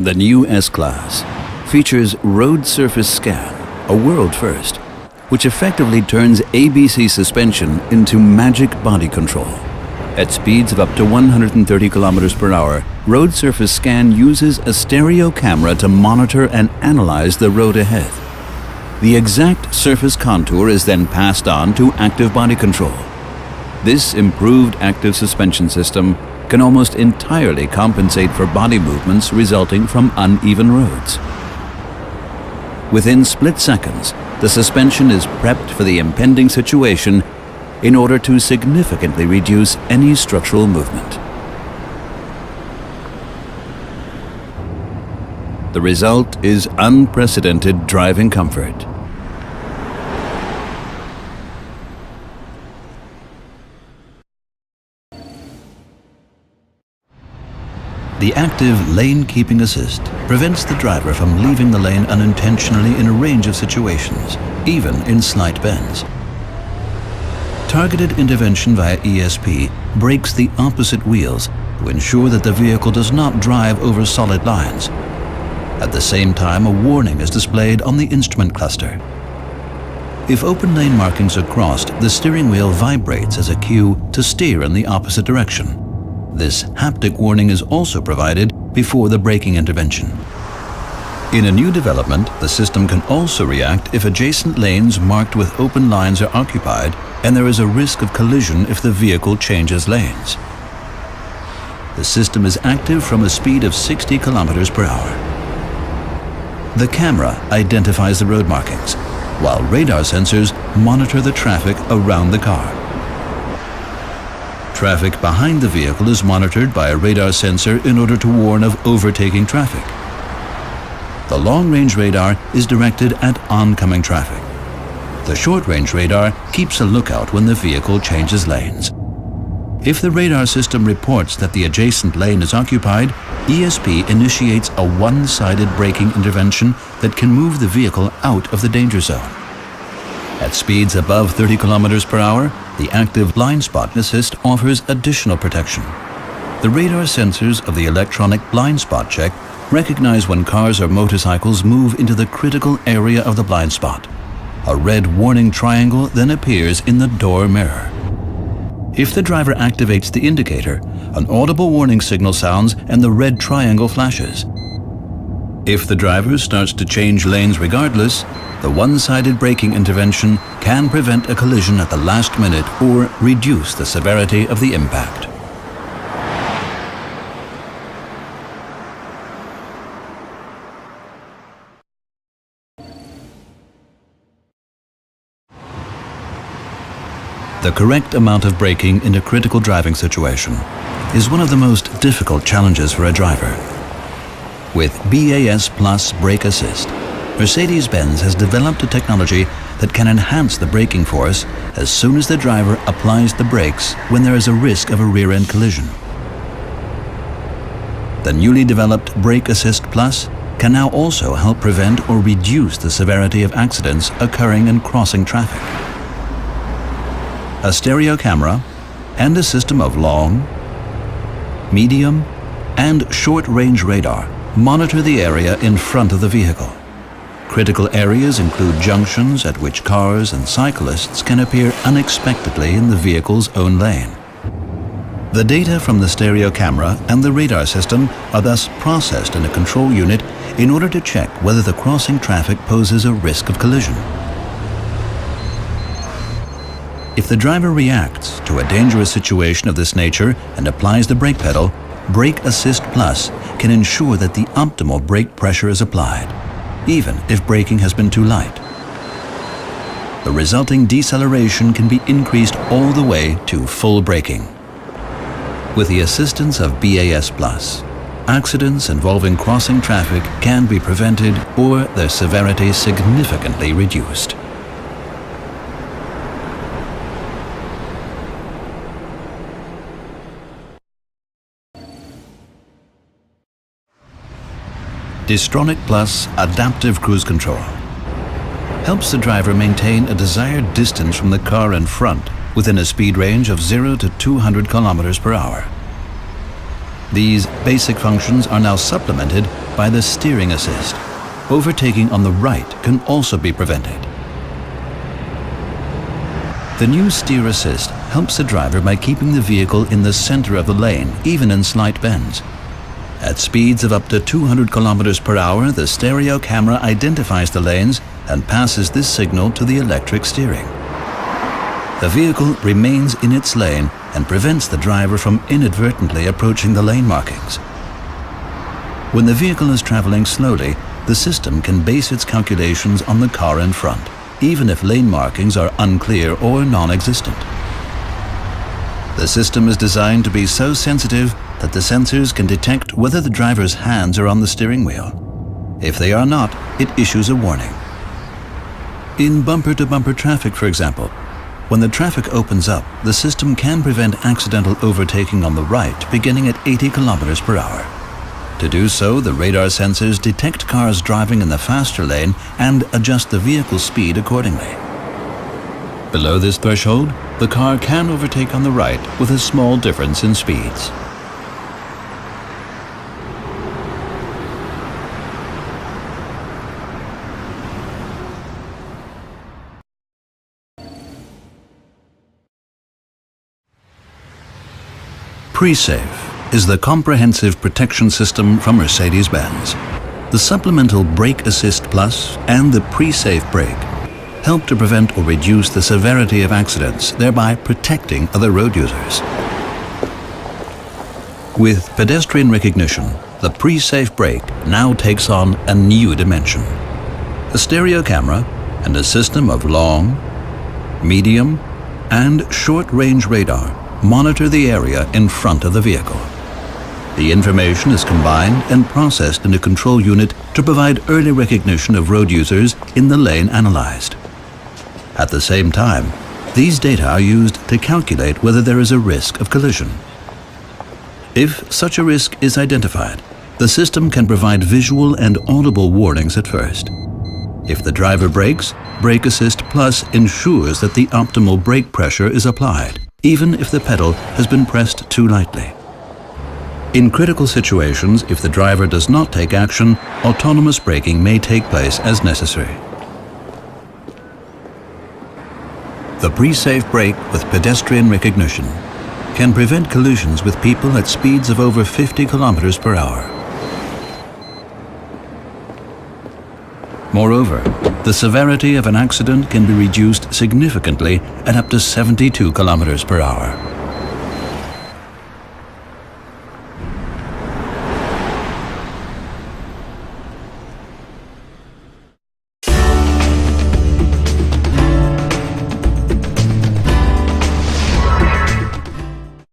The new S-Class features road surface scan, a world first, which effectively turns ABC suspension into magic body control. At speeds of up to 130 kilometers per hour, road surface scan uses a stereo camera to monitor and analyze the road ahead. The exact surface contour is then passed on to active body control. This improved active suspension system can almost entirely compensate for body movements resulting from uneven roads. Within split seconds, the suspension is prepped for the impending situation in order to significantly reduce any structural movement. The result is unprecedented driving comfort. The active lane keeping assist prevents the driver from leaving the lane unintentionally in a range of situations, even in slight bends. Targeted intervention via ESP brakes the opposite wheels to ensure that the vehicle does not drive over solid lines. At the same time, a warning is displayed on the instrument cluster. If open lane markings are crossed, the steering wheel vibrates as a cue to steer in the opposite direction. This haptic warning is also provided before the braking intervention. In a new development, the system can also react if adjacent lanes marked with open lines are occupied and there is a risk of collision if the vehicle changes lanes. The system is active from a speed of 60 kilometers per hour. The camera identifies the road markings, while radar sensors monitor the traffic around the car. Traffic behind the vehicle is monitored by a radar sensor in order to warn of overtaking traffic. The long-range radar is directed at oncoming traffic. The short-range radar keeps a lookout when the vehicle changes lanes. If the radar system reports that the adjacent lane is occupied, ESP initiates a one-sided braking intervention that can move the vehicle out of the danger zone. At speeds above 30 kilometers per hour, the active blind spot assist offers additional protection. The radar sensors of the electronic blind spot check recognize when cars or motorcycles move into the critical area of the blind spot. A red warning triangle then appears in the door mirror. If the driver activates the indicator, an audible warning signal sounds and the red triangle flashes. If the driver starts to change lanes regardless, the one-sided braking intervention can prevent a collision at the last minute or reduce the severity of the impact. The correct amount of braking in a critical driving situation is one of the most difficult challenges for a driver. With BAS Plus Brake Assist, Mercedes-Benz has developed a technology that can enhance the braking force as soon as the driver applies the brakes when there is a risk of a rear-end collision. The newly developed Brake Assist Plus can now also help prevent or reduce the severity of accidents occurring in crossing traffic. A stereo camera and a system of long, medium, and short-range radar monitor the area in front of the vehicle. Critical areas include junctions at which cars and cyclists can appear unexpectedly in the vehicle's own lane. The data from the stereo camera and the radar system are thus processed in a control unit in order to check whether the crossing traffic poses a risk of collision. If the driver reacts to a dangerous situation of this nature and applies the brake pedal, Brake Assist Plus can ensure that the optimal brake pressure is applied, even if braking has been too light. The resulting deceleration can be increased all the way to full braking. With the assistance of BAS Plus, accidents involving crossing traffic can be prevented or their severity significantly reduced. Distronic Plus Adaptive Cruise Control helps the driver maintain a desired distance from the car in front within a speed range of 0 to 200 kilometers per hour. These basic functions are now supplemented by the steering assist. Overtaking on the right can also be prevented. The new steer assist helps the driver by keeping the vehicle in the center of the lane, even in slight bends. At speeds of up to 200 kilometers per hour, the stereo camera identifies the lanes and passes this signal to the electric steering. The vehicle remains in its lane and prevents the driver from inadvertently approaching the lane markings. When the vehicle is traveling slowly, the system can base its calculations on the car in front, even if lane markings are unclear or non-existent. The system is designed to be so sensitive that the sensors can detect whether the driver's hands are on the steering wheel. If they are not, it issues a warning. In bumper-to-bumper traffic, for example, when the traffic opens up, the system can prevent accidental overtaking on the right beginning at 80 kilometers per hour. To do so, the radar sensors detect cars driving in the faster lane and adjust the vehicle's speed accordingly. Below this threshold, the car can overtake on the right with a small difference in speeds. Pre-Safe is the comprehensive protection system from Mercedes-Benz. The supplemental Brake Assist Plus and the Pre-Safe brake help to prevent or reduce the severity of accidents, thereby protecting other road users. With pedestrian recognition, the Pre-Safe brake now takes on a new dimension. A stereo camera and a system of long, medium, and short-range radar monitor the area in front of the vehicle. The information is combined and processed in a control unit to provide early recognition of road users in the lane analyzed. At the same time, these data are used to calculate whether there is a risk of collision. If such a risk is identified, the system can provide visual and audible warnings at first. If the driver brakes, Brake Assist Plus ensures that the optimal brake pressure is applied, even if the pedal has been pressed too lightly. In critical situations, if the driver does not take action, autonomous braking may take place as necessary. The Pre-Safe brake with pedestrian recognition can prevent collisions with people at speeds of over 50 kilometers per hour. Moreover, the severity of an accident can be reduced significantly at up to 72 kilometers per hour.